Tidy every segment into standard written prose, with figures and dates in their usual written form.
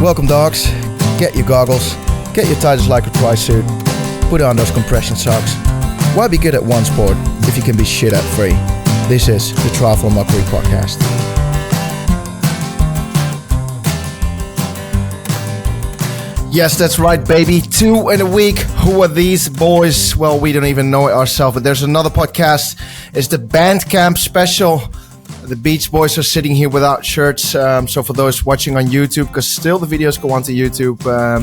Welcome, dogs. Get your goggles, get your tightest lycra tri-suit, put on those compression socks. Why be good at one sport if you can be shit at three? This is the Triathlon Mockery podcast. Yes, that's right, baby. 2 in a week. Who are these boys? Well, we don't even know it ourselves, but there's another podcast. It's the Bandcamp special. The Beach Boys are sitting here without shirts. So for those watching on YouTube, because still the videos go onto YouTube, are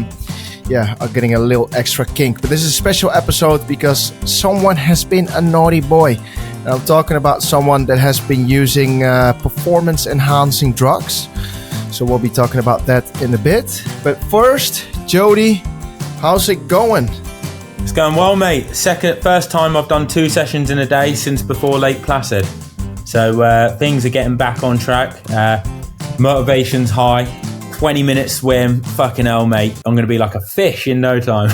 getting a little extra kink. But this is a special episode because someone has been a naughty boy. And I'm talking about someone that has been using performance-enhancing drugs. So we'll be talking about that in a bit. But first, Jody, how's it going? It's going well, mate. First time I've done 2 sessions in a day since before Lake Placid. So things are getting back on track. Motivation's high. 20-minute swim. Fucking hell, mate. I'm going to be like a fish in no time.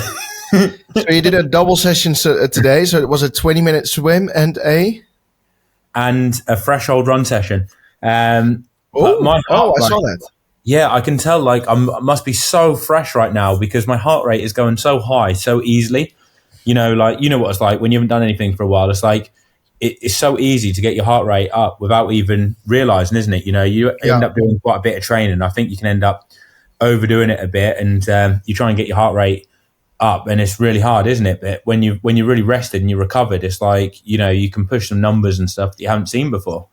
So you did a double session today. So it was a 20-minute swim and a threshold run session. I saw that. Yeah, I can tell. I must be so fresh right now because my heart rate is going so high so easily. You know what it's like when you haven't done anything for a while. It's like it's so easy to get your heart rate up without even realizing, isn't it? You know, you end up doing quite a bit of training. I think you can end up overdoing it a bit, and you try and get your heart rate up, and it's really hard, isn't it? But when you're really rested and you're recovered, it's like you can push some numbers and stuff that you haven't seen before.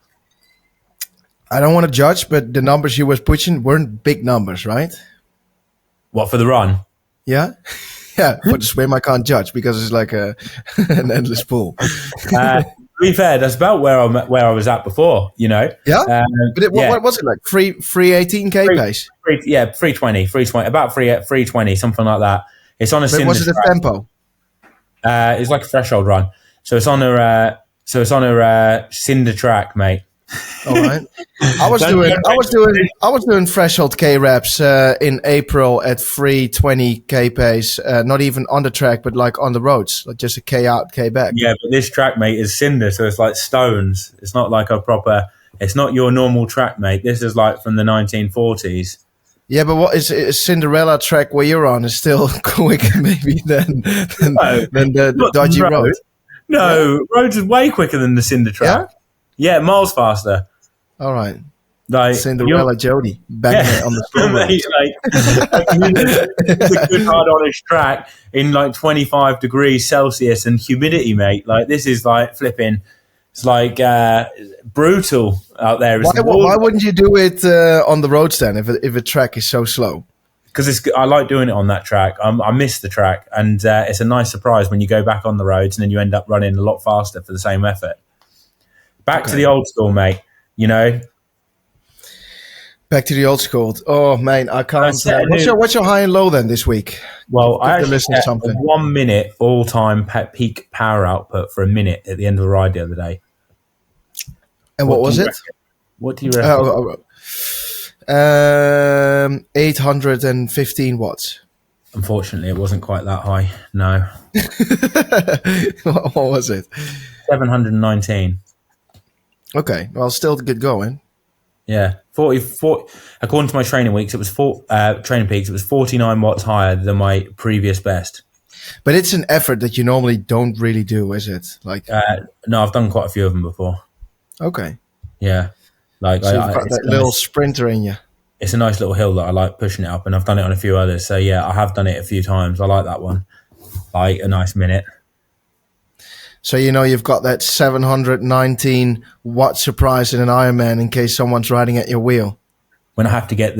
I don't want to judge, but the numbers you was pushing weren't big numbers, right? What, for the run? Yeah. Yeah, for the swim I can't judge because it's like an endless pool. To be fair, that's about where I was at before, Yeah? What was it like? 318k pace? 320, about 320, something like that. It's on a cinder was it track. A tempo? It's like a threshold run. So it's on a cinder track, mate. All right. I was doing threshold K reps in April at 320k pace, not even on the track, but like on the roads, like just a K out, K back. Yeah, but this track, mate, is cinder, so it's like stones. It's not like it's not your normal track, mate. This is like from the 1940s. Yeah, but what is a Cinderella track where you're on is still quicker maybe than the dodgy road? No, roads is way quicker than the cinder track. Yeah, miles faster. All right. Like Cinderella Jody banging it on the floor. It's a good hard honest track in like 25 degrees Celsius and humidity, mate. Like this is like flipping. It's like brutal out there. Why wouldn't you do it on the roads then if a track is so slow? Because I like doing it on that track. I miss the track, and it's a nice surprise when you go back on the roads and then you end up running a lot faster for the same effort. Back to the old school, mate. Back to the old school. Oh man, I can't. What's your high and low then this week? Well, I actually set a 1 minute all-time peak power output for a minute at the end of the ride the other day. And what was it? What do you reckon? 815 watts. Unfortunately, it wasn't quite that high. No. What was it? 719. Okay, well, still good going. Yeah, 40. According to my training weeks, it was training peaks. It was 49 watts higher than my previous best. But it's an effort that you normally don't really do, is it? No, I've done quite a few of them before. Okay. Yeah, so you've got that little sprinter in you. It's a nice little hill that I like pushing it up, and I've done it on a few others. So yeah, I have done it a few times. I like that one. Like a nice minute. So you've got that 719 watt surprise in an Ironman in case someone's riding at your wheel. When I have to get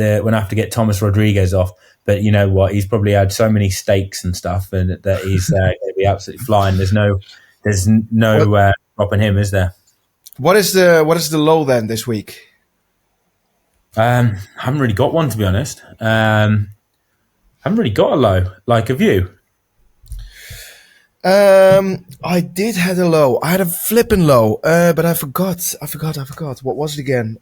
Thomas Rodriguez off, but you know what? He's probably had so many steaks and stuff, and that he's going to be absolutely flying. There's no dropping him, is there? What is the low then this week? I haven't really got one, to be honest. Haven't really got a low. Like, have you? I did have a low. I had a flipping low, but I forgot. What was it again?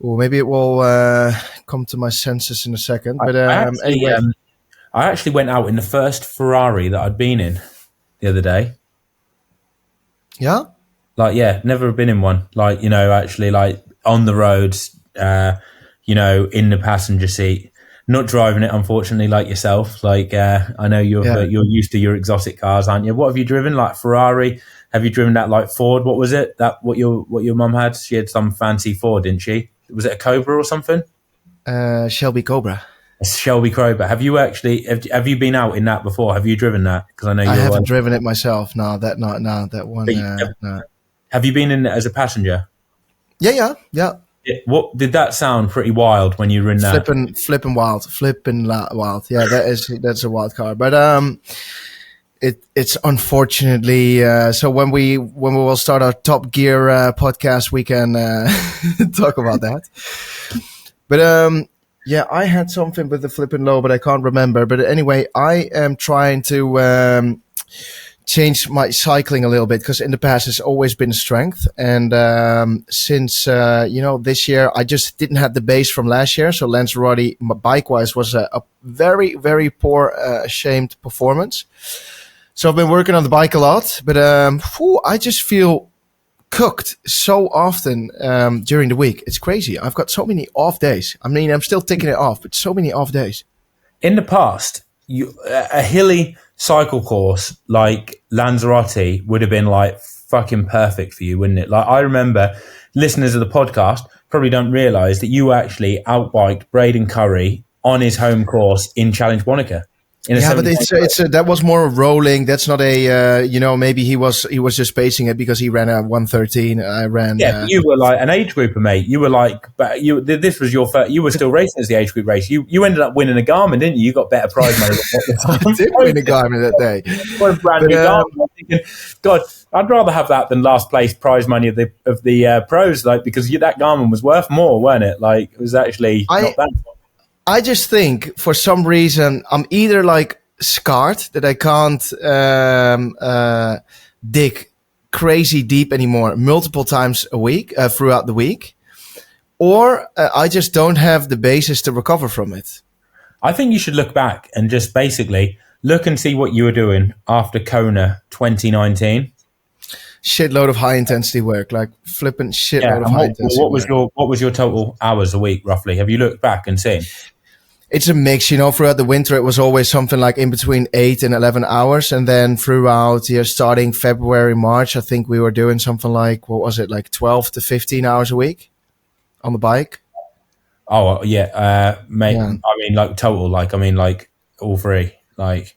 Maybe it will come to my senses in a second. But anyway, I actually went out in the first Ferrari that I'd been in the other day. Yeah? Never been in one. Actually, on the roads, in the passenger seat, not driving it, unfortunately, like yourself. Like I know you're used to your exotic cars, aren't you? What have you driven? Like Ferrari? Have you driven that like Ford? What was it? That what your mum had? She had some fancy Ford, didn't she? Was it a Cobra or something? Shelby Cobra. A Shelby Cobra. Have you actually? Have you been out in that before? Have you driven that? Because I know I haven't driven it myself. No, that one. No. Have you been in it as a passenger? Yeah. What did that sound pretty wild when you were in that? Flipping wild. Yeah, that's a wild car. But it's unfortunately so when we will start our Top Gear podcast, we can talk about that. But yeah, I had something with the flipping low, but I can't remember. But anyway, I am trying to change my cycling a little bit, because in the past it's always been strength, and since this year I just didn't have the base from last year. So Lanzarote, bike wise, was a very, very poor, ashamed performance. So I've been working on the bike a lot, but I just feel cooked so often during the week. It's crazy. I've got so many off days. I mean, I'm still taking it off, but so many off days. In the past, a hilly cycle course like Lanzarote would have been like fucking perfect for you, wouldn't it? Like, I remember listeners of the podcast probably don't realise that you actually outbiked Braden Curry on his home course in Challenge Wanaka. Yeah, but that was more rolling. That's not a maybe he was just pacing it because he ran a 1:13. I ran. Yeah, you were like an age grouper, mate. You were like, but this was your first. You were still racing as the age group race. You ended up winning a Garmin, didn't you? You got better prize money. I did win a Garmin that day. What a brand new Garmin. I'm thinking, God, I'd rather have that than last place prize money of the pros, like, because that Garmin was worth more, weren't it? Like, it was actually not bad. I just think for some reason I'm either like scarred that I can't dig crazy deep anymore multiple times a week throughout the week, or I just don't have the basis to recover from it. I think you should look back and just basically look and see what you were doing after Kona 2019. Shitload of high intensity work, like flipping shitload of high intensity work. What was your total hours a week roughly? Have you looked back and seen? It's a mix, throughout the winter it was always something like in between 8 and 11 hours. And then throughout starting February, March, I think we were doing something like, what was it, like 12 to 15 hours a week on the bike. Oh, yeah. Mate, yeah. I mean, like total, like all three, like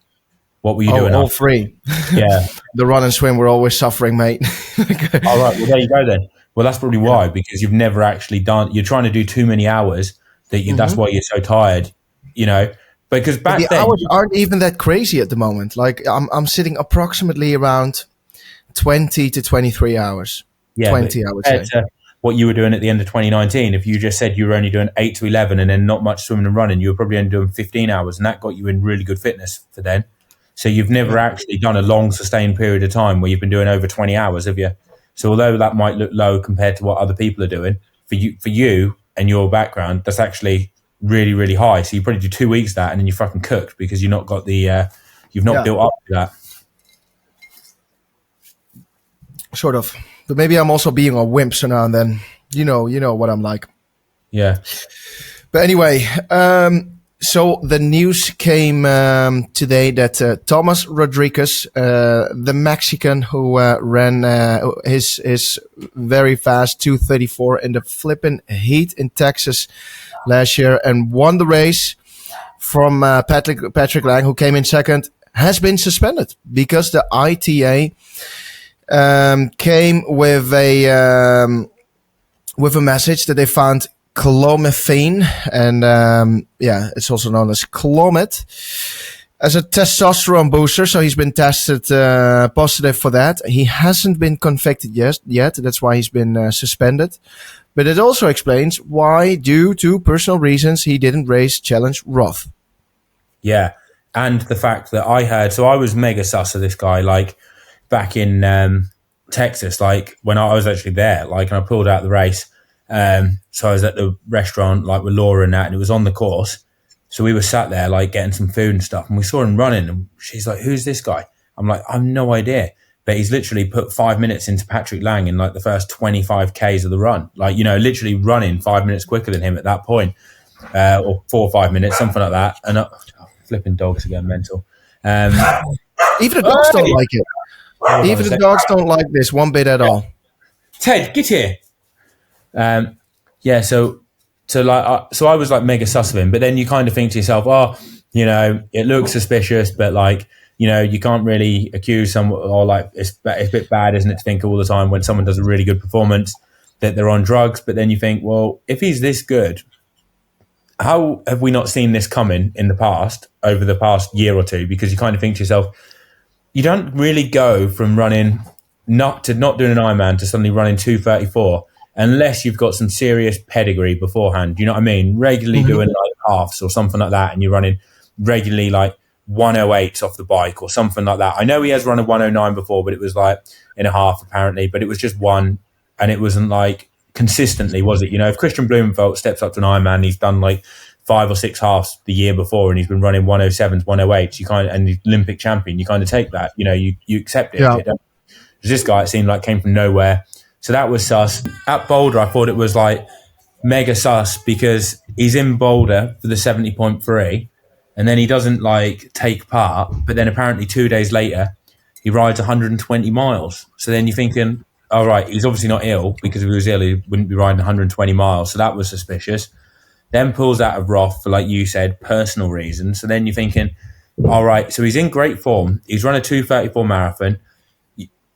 what were you doing? All three. Yeah. The run and swim were always suffering, mate. All right. Well, there you go then. Well, that's probably why, because you've never actually done, you're trying to do too many hours that's why you're so tired. Because back then, the hours aren't even that crazy at the moment. Like I'm sitting approximately around 20 to 23 hours. Yeah, 20, I would say. What you were doing at the end of 2019, if you just said you were only doing 8 to 11 and then not much swimming and running, you were probably only doing 15 hours, and that got you in really good fitness for then. So you've never actually done a long sustained period of time where you've been doing over 20 hours, have you? So although that might look low compared to what other people are doing, for you and your background, that's actually really, really high. So you probably do 2 weeks of that and then you're fucking cooked because you've not got the you've not built up to that. Sort of. But maybe I'm also being a wimp so now and then. You know what I'm like. Yeah. But anyway, so the news came today that Thomas Rodriguez, the Mexican who ran his very fast 2:34 in the flipping heat in Texas last year and won the race from Patrick Lang, who came in second, has been suspended because the ITA came with a message that they found clomiphene, and it's also known as Clomid, as a testosterone booster. So he's been tested positive for that. He hasn't been convicted yet. That's why he's been suspended. But it also explains why, due to personal reasons, he didn't race Challenge Roth. Yeah, and the fact that I was mega sus of this guy, like back in Texas, like when I was actually there, like, and I pulled out the race. So I was at the restaurant, like with Laura and that, and it was on the course. So we were sat there, like getting some food and stuff, and we saw him running, and she's like, "Who's this guy?" I'm like, "I've no idea." but he's literally put 5 minutes into Patrick Lang in like the first 25 Ks of the run. Like, you know, literally running 5 minutes quicker than him at that point, or 4 or 5 minutes, something like that. And flipping dogs again, mental. Even the dogs don't like it. Even the dogs don't like this one bit at all. Ted, get here. Yeah, so I was like mega sus of him, but then you kind of think to yourself, oh, you know, it looks suspicious, but like, you know, you can't really accuse someone, or like it's a bit bad, isn't it, to think all the time when someone does a really good performance that they're on drugs. But then you think, well, if he's this good, how have we not seen this coming in the past, over the past year or two? Because you kind of think to yourself, you don't really go from running not doing an Ironman to suddenly running 2:34 unless you've got some serious pedigree beforehand. You know what I mean? Regularly doing like halves or something like that, and you're running regularly like 108s off the bike or something like that. I know he has run a 109 before, but it was like in a half apparently, but it was just one, and it wasn't like consistently, was it? You know, if Christian Blumenfeld steps up to an Ironman, he's done like 5 or 6 halves the year before, and he's been running 107s, 108s. You kind of, and he's Olympic champion. You kind of take that. You know, you accept it. Yeah. This guy, it seemed like, came from nowhere. So that was sus. At Boulder, I thought it was like mega sus because he's in Boulder for the 70.3, and then he doesn't like take part. But then apparently 2 days later, he rides 120 miles. So then you're thinking, all right, he's obviously not ill, because if he was ill, he wouldn't be riding 120 miles. So that was suspicious. Then pulls out of Roth for, like you said, personal reasons. So then you're thinking, all right, so he's in great form. He's run a 2:34 marathon.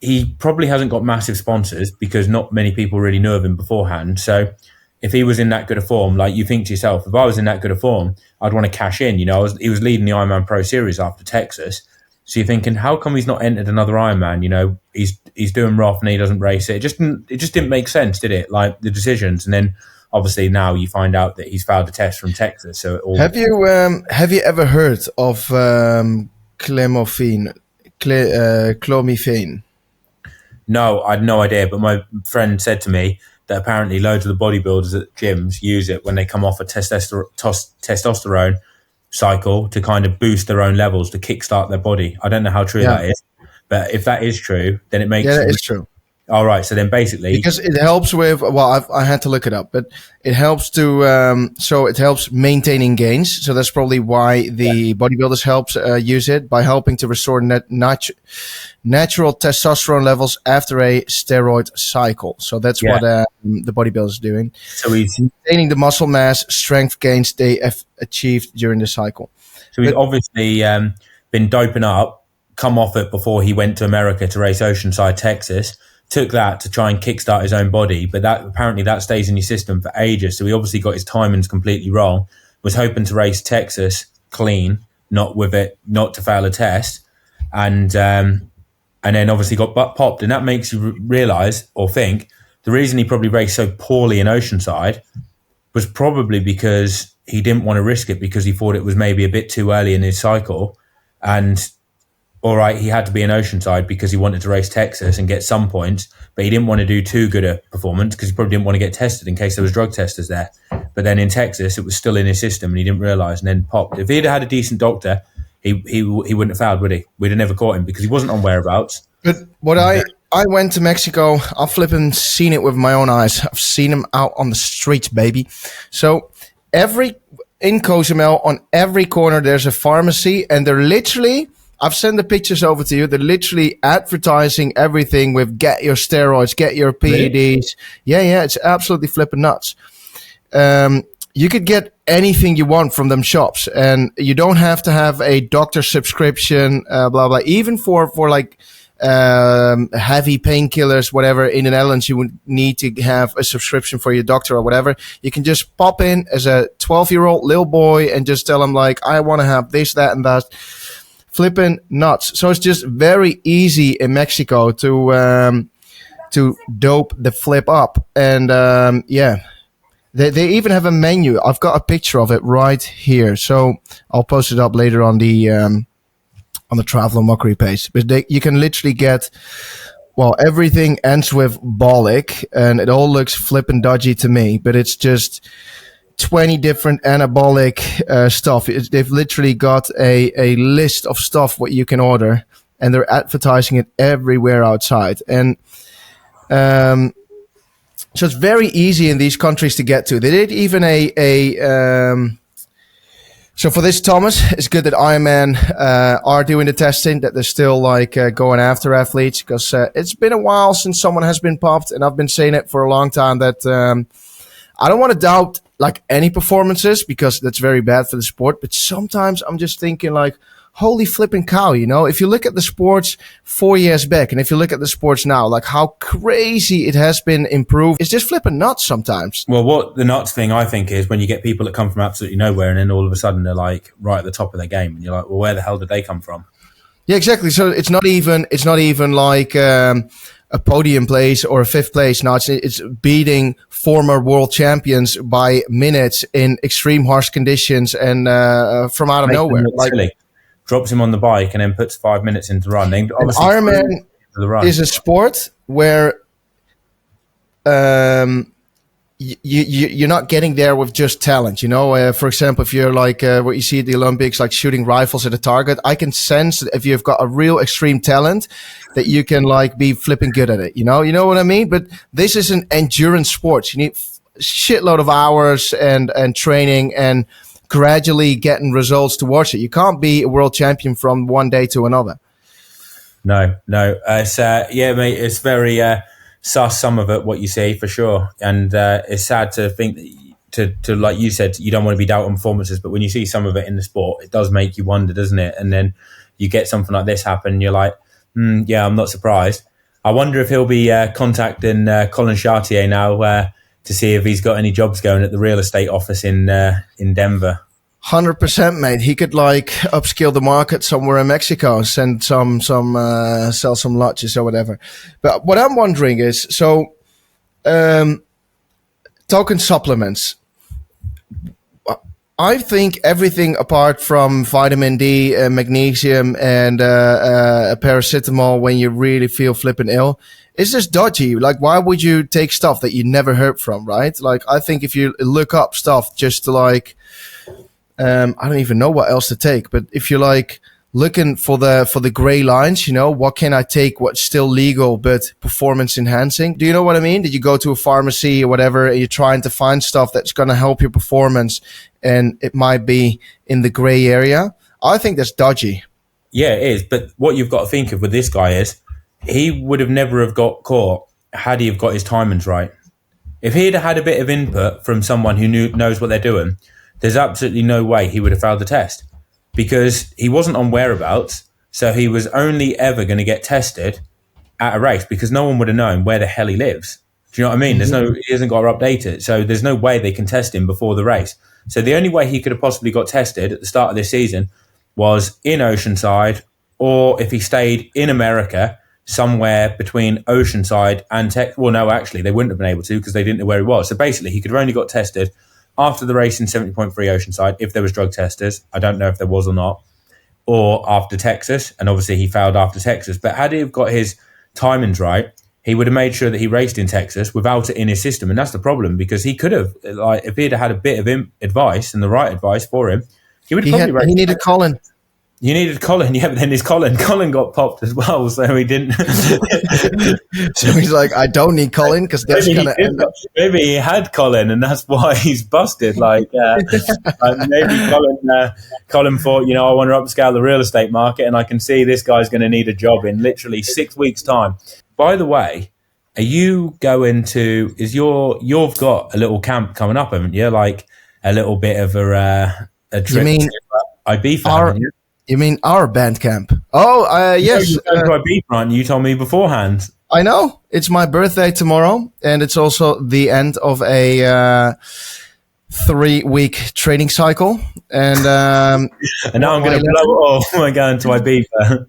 He probably hasn't got massive sponsors because not many people really knew of him beforehand. So if he was in that good a form, like, you think to yourself, if I was in that good a form, I'd want to cash in. You know, he was leading the Ironman Pro Series after Texas. So you're thinking, how come he's not entered another Ironman? You know, he's doing Roth and he doesn't race it. It just didn't make sense, did it? Like, the decisions. And then obviously now you find out that he's failed a test from Texas. So have you ever heard of clomiphene? No, I had no idea. But my friend said to me that apparently loads of the bodybuilders at gyms use it when they come off a testosterone cycle to kind of boost their own levels, to kickstart their body. I don't know how true that is, but if that is true, then it makes that is true. All right, so then basically, because it helps with, well, I had to look it up, but it helps to so it helps maintaining gains. So that's probably why the bodybuilders use it, by helping to restore natural testosterone levels after a steroid cycle. So that's what the bodybuilders are doing. So he's maintaining the muscle mass, strength gains they have achieved during the cycle. So he's obviously been doping up, come off it before he went to America to race Oceanside, Texas. Took that to try and kickstart his own body, but that apparently that stays in your system for ages. So he obviously got his timings completely wrong. Was hoping to race Texas clean, not to fail a test, and then obviously got butt popped. And that makes you realize or think the reason he probably raced so poorly in Oceanside was probably because he didn't want to risk it, because he thought it was maybe a bit too early in his cycle. And all right, he had to be in Oceanside because he wanted to race Texas and get some points, but he didn't want to do too good a performance because he probably didn't want to get tested in case there was drug testers there. But then in Texas, it was still in his system and he didn't realise, and then popped. If he'd had a decent doctor, he wouldn't have failed, would he? We'd have never caught him because he wasn't on whereabouts. But what I went to Mexico, I've flipping seen it with my own eyes. I've seen him out on the streets, baby. So in Cozumel, on every corner, there's a pharmacy, and they're literally, I've sent the pictures over to you. They're literally advertising everything with get your steroids, get your PEDs. Really? Yeah, it's absolutely flipping nuts. You could get anything you want from them shops, and you don't have to have a doctor subscription, blah, blah. Even for like heavy painkillers, whatever, in the Netherlands, you would need to have a subscription for your doctor or whatever. You can just pop in as a 12-year-old little boy and just tell them, like, I want to have this, that, and that. Flipping nuts. So it's just very easy in Mexico to dope the flip up. And they even have a menu. I've got a picture of it right here. So I'll post it up later on the Triathlon Mockery page. But you can literally get, well, everything ends with Bolic, and it all looks flipping dodgy to me, but it's just 20 different anabolic stuff. They've literally got a list of stuff what you can order, and they're advertising it everywhere outside. And so it's very easy in these countries to get to. They did even so for this, Thomas, it's good that Ironman are doing the testing, that they're still going after athletes, because it's been a while since someone has been popped, and I've been saying it for a long time that I don't want to doubt any performances, because that's very bad for the sport. But sometimes I'm just thinking holy flipping cow, if you look at the sports 4 years back and if you look at the sports now, how crazy it has been improved. It's just flipping nuts sometimes. Well, what the nuts thing I think is when you get people that come from absolutely nowhere and then all of a sudden they're right at the top of their game, and you're like, well, where the hell did they come from? Yeah, exactly. So it's not even a podium place or a fifth place. Now it's beating former world champions by minutes in extreme harsh conditions and from out of nowhere. Silly. Drops him on the bike and then puts 5 minutes into the run. Ironman is a sport where you're not getting there with just talent. For example, if you're what you see at the Olympics, shooting rifles at a target, I can sense that if you've got a real extreme talent, that you can be flipping good at it. You know what I mean? But this is an endurance sport. You need shitload of hours and training and gradually getting results towards it. You can't be a world champion from one day to another. No. It's mate. It's very sus, some of it, what you see for sure, and it's sad to think that to like you said, you don't want to be doubting performances, but when you see some of it in the sport, it does make you wonder, doesn't it? And then you get something like this happen, and you're like, yeah, I'm not surprised. I wonder if he'll be contacting Colin Chartier now to see if he's got any jobs going at the real estate office in Denver. 100%, mate. He could upscale the market somewhere in Mexico, send some sell some lodges or whatever. But what I'm wondering is, so token supplements. I think everything apart from vitamin D, magnesium, and paracetamol when you really feel flipping ill, it's just dodgy. Why would you take stuff that you never heard from, right? I think if you look up stuff just to I don't even know what else to take, but if you're looking for the gray lines, what can I take, what's still legal but performance enhancing? Do you know what I mean? Did you go to a pharmacy or whatever and you're trying to find stuff that's going to help your performance and it might be in the gray area? I think that's dodgy. Yeah, it is. But what you've got to think of with this guy is he would have never have got caught had he have got his timings right. If he'd had a bit of input from someone who knows what they're doing, there's absolutely no way he would have failed the test, because he wasn't on whereabouts. So he was only ever going to get tested at a race, because no one would have known where the hell he lives. Do you know what I mean? He hasn't got to update it. So there's no way they can test him before the race. So the only way he could have possibly got tested at the start of this season was in Oceanside, or if he stayed in America, somewhere between Oceanside and well, no, actually, they wouldn't have been able to because they didn't know where he was. So basically, he could have only got tested after the race in 70.3 Oceanside, if there was drug testers. I don't know if there was or not. Or after Texas, and obviously he failed after Texas. But had he have got his timings right, he would have made sure that he raced in Texas without it in his system. And that's the problem, because he could have, if he'd had a bit of advice and the right advice for him, he would have probably raced. He needed Colin. You needed Colin, yeah, but then his Colin got popped as well, so he didn't. So he's like, I don't need Colin, because that's going to end up. Maybe he had Colin, and that's why he's busted. Maybe Colin thought, I want to upscale the real estate market, and I can see this guy's going to need a job in literally 6 weeks' time. By the way, are you going to? You've got a little camp coming up, haven't you? Like a little bit of a trip. You mean Ibiza? You mean our band camp? Oh, yes. You're going to Ibiza, aren't you? You told me beforehand. I know. It's my birthday tomorrow, and it's also the end of a 3-week training cycle. And and now I'm going to blow it off when I go into Ibiza.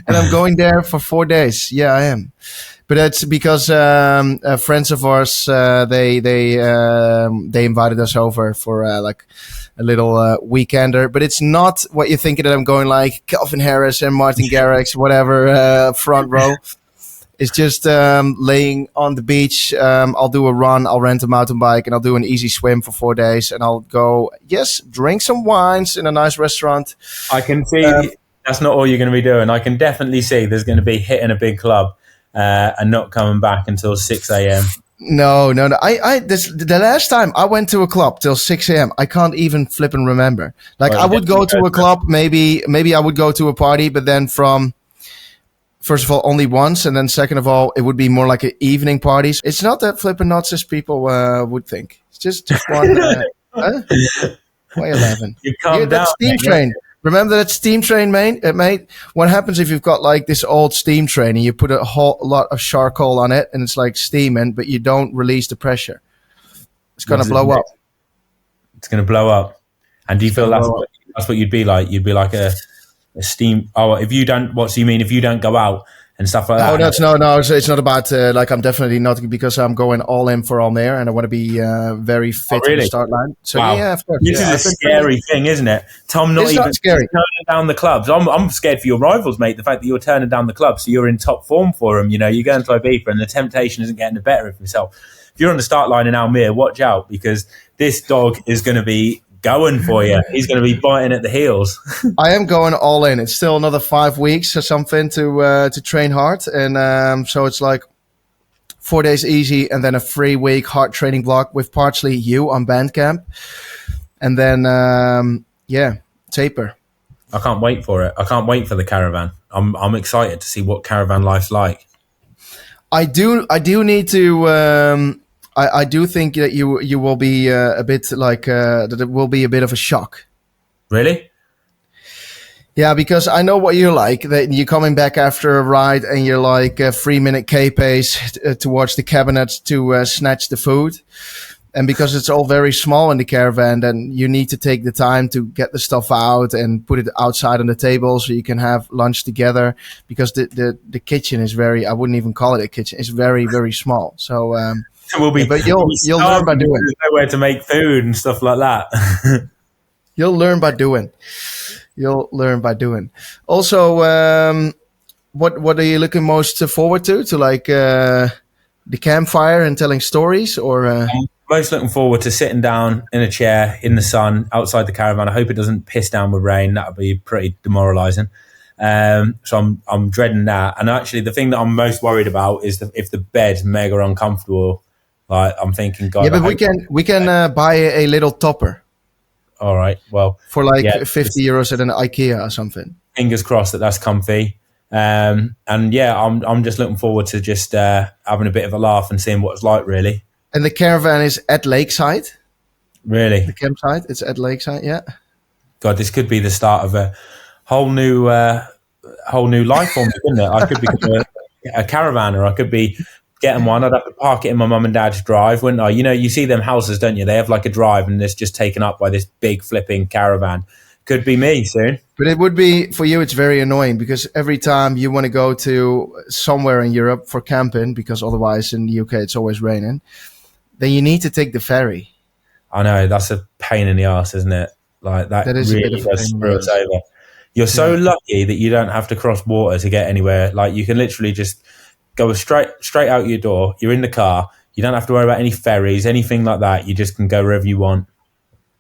And I'm going there for 4 days. Yeah, I am. But that's because friends of ours, they invited us over for a little weekender. But it's not what you're thinking that I'm going like Calvin Harris and Martin Garrix, whatever, front row. It's just laying on the beach. I'll do a run. I'll rent a mountain bike, and I'll do an easy swim for 4 days. And I'll go, drink some wines in a nice restaurant. I can see That's not all you're going to be doing. I can definitely see there's going to be hitting a big club and not coming back until 6 a.m. No. The last time I went to a club till 6 a.m., I can't even flip and remember. Like, Well, I would go to a club, maybe I would go to a party, but then from, first of all, only once, and then second of all, it would be more like an evening parties. It's not that flipping nuts as people would think. It's just one. Huh? Why 11? You calm down. That steam train. Remember that steam train, mate? What happens if you've got like this old steam train and you put a whole lot of charcoal on it and it's like steaming, but you don't release the pressure? It's going to blow up. It's going to blow up. And do you feel that's what you'd be like? You'd be like a steam. Oh, if you don't, what do you mean if you don't go out and stuff like that? Oh, no. It's not about like, I'm definitely not, because I'm going all in for all there and I want to be very fit in the start line. So wow. Yeah, of course. This is a scary thing, isn't it? Tom, not even scary. Turning down the clubs. I'm scared for your rivals, mate. The fact that you're turning down the clubs, so you're in top form for them. You know, you're going to Ibiza and the temptation isn't getting the better of himself. If you're on the start line in Almere, watch out, because this dog is going to be going for you. He's going to be biting at the heels. I am going all in. It's still another 5 weeks or something to train hard, and so it's like 4 days easy, and then a 3-week hard training block with partially you on Bandcamp, and then taper. I can't wait for it. I can't wait for the caravan. I'm excited to see what caravan life's like. I do need to. I do think that you will be a bit like that. It will be a bit of a shock. Really? Yeah, because I know what you're like. That you're coming back after a ride and you're like 3-minute K pace towards the cabinets to snatch the food. And because it's all very small in the caravan, then you need to take the time to get the stuff out and put it outside on the table so you can have lunch together. Because the kitchen is very, I wouldn't even call it a kitchen. It's very, very small. So. But you'll learn by doing. There's nowhere to make food and stuff like that. You'll learn by doing. Also, what are you looking most forward to? To like the campfire and telling stories, or? I'm most looking forward to sitting down in a chair in the sun outside the caravan. I hope it doesn't piss down with rain. That would be pretty demoralising. So I'm dreading that. And actually, the thing that I'm most worried about is if the bed's mega uncomfortable. Like, I'm thinking, God. Yeah, but we can buy a little topper. All right. Well, for like 50 euros at an IKEA or something. Fingers crossed that's comfy. And yeah, I'm just looking forward to just having a bit of a laugh and seeing what it's like, really. And the caravan is at Lakeside. Really? The campsite, it's at Lakeside. Yeah. God, this could be the start of a whole new life form, couldn't it? I could become a caravaner. I could be getting one. I'd have to park it in my mum and dad's drive, wouldn't I? You know, you see them houses, don't you? They have like a drive and it's just taken up by this big flipping caravan. Could be me soon. But it would be, for you, it's very annoying because every time you want to go to somewhere in Europe for camping, because otherwise in the UK it's always raining, then you need to take the ferry. I know, that's a pain in the arse, isn't it? Like that is really does screw us over. You're so lucky that you don't have to cross water to get anywhere. Like, you can literally just go straight out your door. You're in the car. You don't have to worry about any ferries, anything like that. You just can go wherever you want.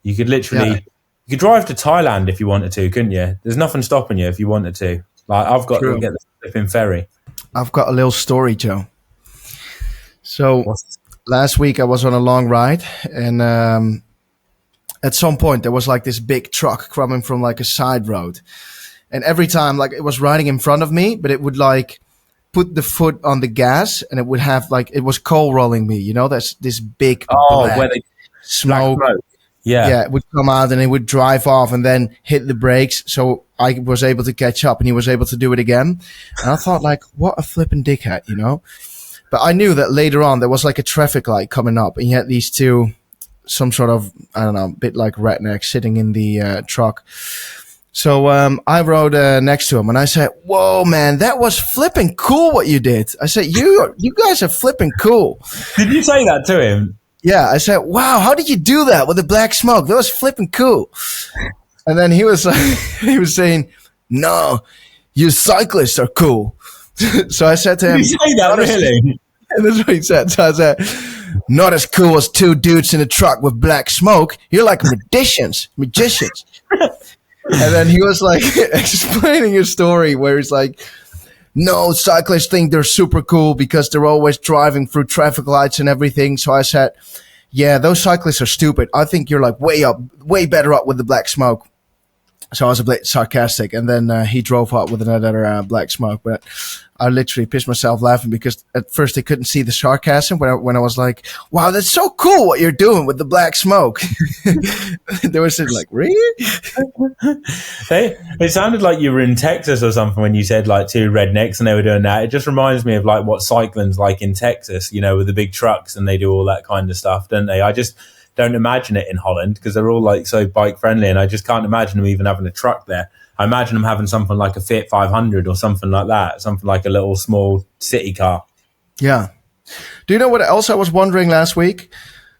You could literally, you could drive to Thailand if you wanted to, couldn't you? There's nothing stopping you if you wanted to. Like, I've got to get the flipping ferry. I've got a little story, Joe. So last week I was on a long ride, and at some point there was like this big truck coming from like a side road. And every time, like, it was riding in front of me, but it would like put the foot on the gas, and it would have like, it was coal rolling me, you know, that's this big where they smoke. Yeah, it would come out and it would drive off and then hit the brakes. So I was able to catch up and he was able to do it again. And I thought, like, what a flipping dickhead, you know? But I knew that later on there was like a traffic light coming up, and you had these two, some sort of, I don't know, bit like rednecks sitting in the truck. So I rode next to him and I said, "Whoa, man, that was flipping cool what you did." I said, you guys are flipping cool. Did you say that to him? Yeah, I said, "Wow, how did you do that with the black smoke? That was flipping cool." And then he was he was saying, "No, you cyclists are cool." So I said to him, "Did you say that really?" And that's what he said. So I said, "Not as cool as two dudes in a truck with black smoke. You're like magicians." And then he was like explaining a story where he's like, no, cyclists think they're super cool because they're always driving through traffic lights and everything. So I said, yeah, those cyclists are stupid. I think you're like way better up with the black smoke. So I was a bit sarcastic, and then he drove up with another black smoke. But I literally pissed myself laughing because at first they couldn't see the sarcasm when I was like, wow, that's so cool what you're doing with the black smoke. They were sitting like, really? It sounded like you were in Texas or something when you said like two rednecks and they were doing that. It just reminds me of like what cycling's like in Texas, with the big trucks and they do all that kind of stuff, don't they? I just don't imagine it in Holland because they're all like so bike friendly, and I just can't imagine them even having a truck there. I imagine them having something like a Fiat 500 or something like that, something like a little small city car. Yeah. Do you know what else I was wondering last week?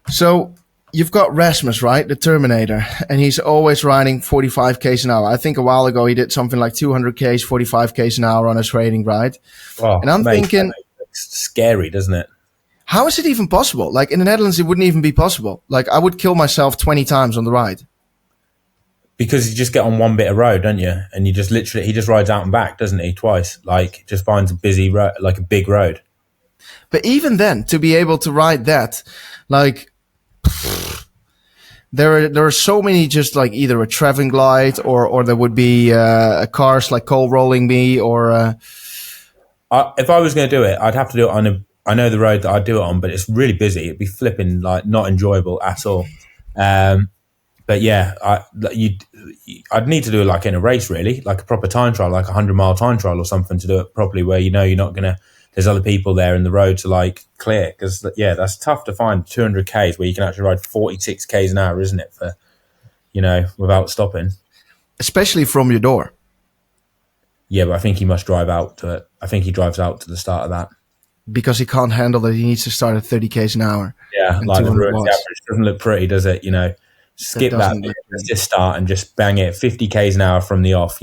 So you've got Rasmus, right? The Terminator, and he's always riding 45 k's an hour. I think a while ago he did something like 200 k's, 45 k's an hour on his training ride. Oh, and I'm thinking, it's scary, doesn't it? How is it even possible? Like in the Netherlands, it wouldn't even be possible. Like I would kill myself 20 times on the ride. Because you just get on one bit of road, don't you? And you just literally, he just rides out and back, doesn't he? Twice. Like just finds a busy road, like a big road. But even then, to be able to ride that, like there are so many just like either a traveling glide or there would be cars like coal rolling me or. If I was going to do it, I'd have to do it on I know the road that I'd do it on, but it's really busy. It'd be flipping like not enjoyable at all. But yeah, I'd need to do it like in a race, really, like a proper time trial, like a 100-mile time trial or something to do it properly, where you're not gonna. There's other people there in the road to like clear, because that's tough to find 200 k's where you can actually ride 46 k's an hour, isn't it? For without stopping, especially from your door. Yeah, but I think he must drive out to it. I think he drives out to the start of that. Because he can't handle that, he needs to start at 30 k's an hour. Yeah, like the average doesn't look pretty, does it? Skip that. Let's just start and just bang it 50 k's an hour from the off.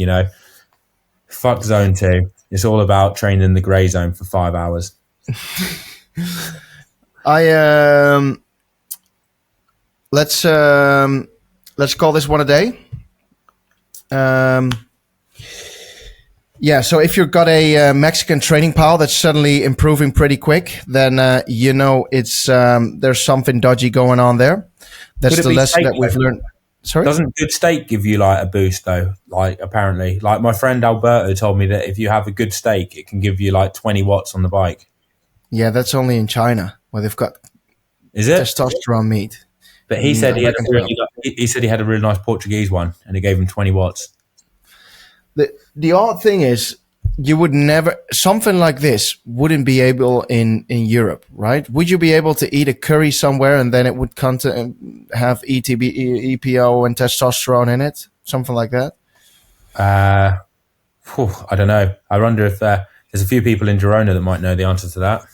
Fuck zone 2. It's all about training the grey zone for 5 hours. Let's call this one a day. Yeah, so if you've got a Mexican training pile that's suddenly improving pretty quick, then it's there's something dodgy going on there. That's the lesson that we've learned. Sorry? Doesn't good steak give you like a boost though? Like apparently, like my friend Alberto told me that if you have a good steak, it can give you like 20 watts on the bike. Yeah, that's only in China where they've got testosterone meat. But he said he had a really nice Portuguese one, and it gave him 20 watts. The odd thing is, you would never, something like this wouldn't be able in Europe, right? Would you be able to eat a curry somewhere and then it would have EPO and testosterone in it? Something like that? I don't know. I wonder if there's a few people in Girona that might know the answer to that.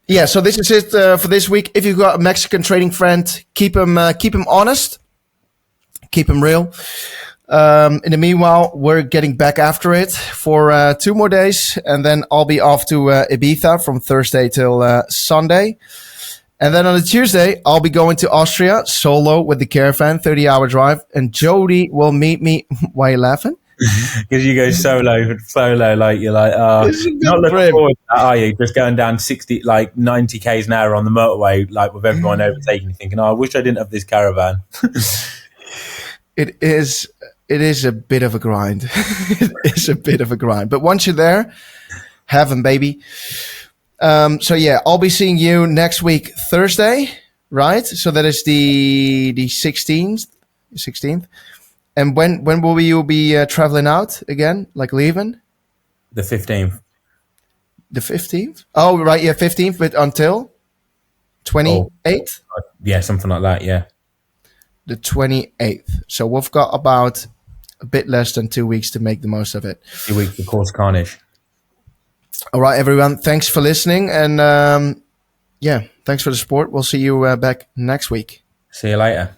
Yeah. So this is it for this week. If you've got a Mexican training friend, keep him honest. Keep him real. In the meanwhile, we're getting back after it for 2 more days. And then I'll be off to Ibiza from Thursday till Sunday. And then on a Tuesday, I'll be going to Austria solo with the caravan, 30-hour drive. And Jody will meet me. Why are you laughing? Because you go solo, like you're like, not looking forward to that, are you? Just going down 90 k's an hour on the motorway, like with everyone overtaking you, thinking, I wish I didn't have this caravan. It is a bit of a grind. It is a bit of a grind. But once you're there, heaven, baby. So yeah, I'll be seeing you next week, Thursday, right? So that is the 16th. And when will you be traveling out again, like leaving? The 15th. The 15th? Oh, right, yeah, 15th, but until 28th? Yeah, something like that, yeah. The 28th. So we've got about a bit less than 2 weeks to make the most of it. 2 weeks of course carnage. All right, everyone. Thanks for listening. And thanks for the support. We'll see you back next week. See you later.